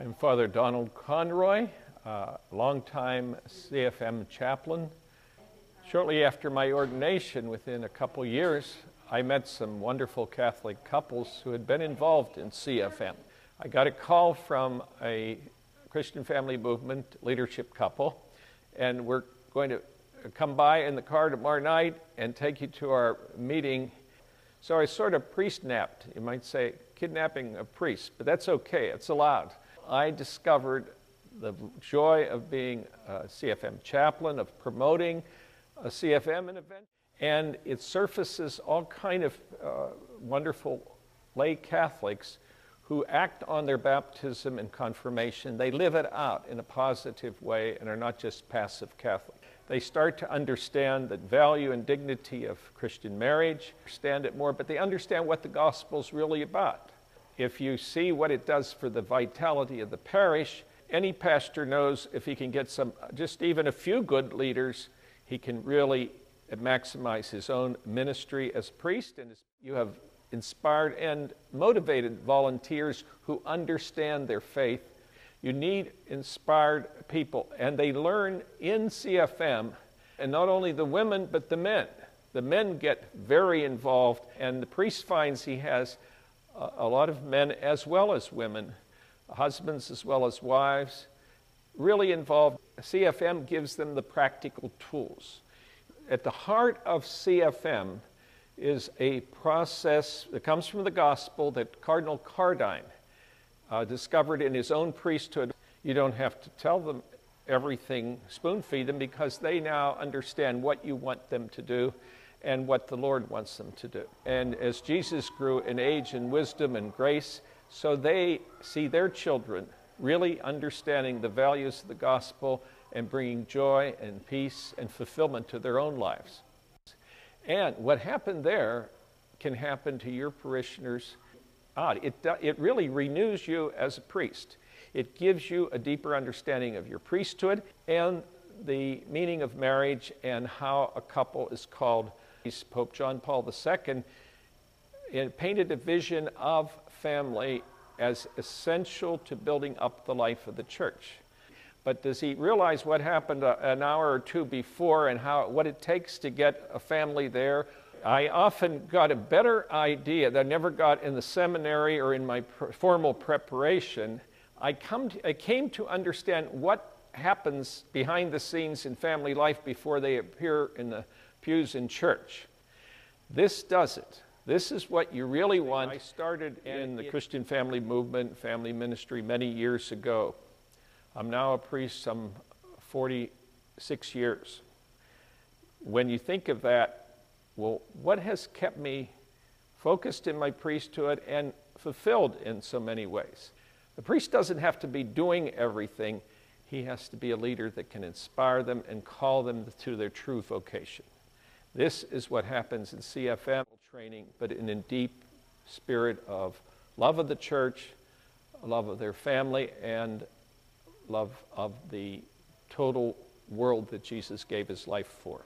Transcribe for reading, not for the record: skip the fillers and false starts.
I'm Father Don Conroy, longtime CFM chaplain. Shortly after my ordination, within a couple years, I met some wonderful Catholic couples who had been involved in CFM. I got a call from a Christian Family Movement leadership couple, and we're going to come by in the car tomorrow night and take you to our meeting. So I sort of priest-napped, you might say, kidnapping a priest, but that's okay, it's allowed. I discovered the joy of being a CFM chaplain, of promoting a CFM event, and it surfaces all kind of wonderful lay Catholics who act on their baptism and confirmation. They live it out in a positive way and are not just passive Catholic. They start to understand the value and dignity of Christian marriage, understand it more, but they understand what the gospel's really about. If you see what it does for the vitality of the parish, any pastor knows if he can get just even a few good leaders, he can really maximize his own ministry as priest. And you have inspired and motivated volunteers who understand their faith. You need inspired people, and they learn in CFM, and not only the women, but the men. The men get very involved, and the priest finds he has a lot of men as well as women, husbands as well as wives, really involved. CFM gives them the practical tools. At the heart of CFM is a process that comes from the gospel that Cardinal Cardine discovered in his own priesthood. You don't have to tell them everything, spoon-feed them, because they now understand what you want them to do and what the Lord wants them to do. And as Jesus grew in age and wisdom and grace, so they see their children really understanding the values of the gospel and bringing joy and peace and fulfillment to their own lives. And what happened there can happen to your parishioners. It really renews you as a priest. It gives you a deeper understanding of your priesthood and the meaning of marriage and how a couple is called. Pope John Paul II painted a vision of family as essential to building up the life of the church. But does he realize what happened an hour or two before and what it takes to get a family there? I often got a better idea that I never got in the seminary or in my formal preparation. I came to understand what happens behind the scenes in family life before they appear in the pews in church. This does it. This is what you really want. I started in the Christian Family Movement, family ministry many years ago. I'm now a priest some 46 years. When you think of that, well, what has kept me focused in my priesthood and fulfilled in so many ways? The priest doesn't have to be doing everything. He has to be a leader that can inspire them and call them to their true vocation. This is what happens in CFM training, but in a deep spirit of love of the church, love of their family, and love of the total world that Jesus gave his life for.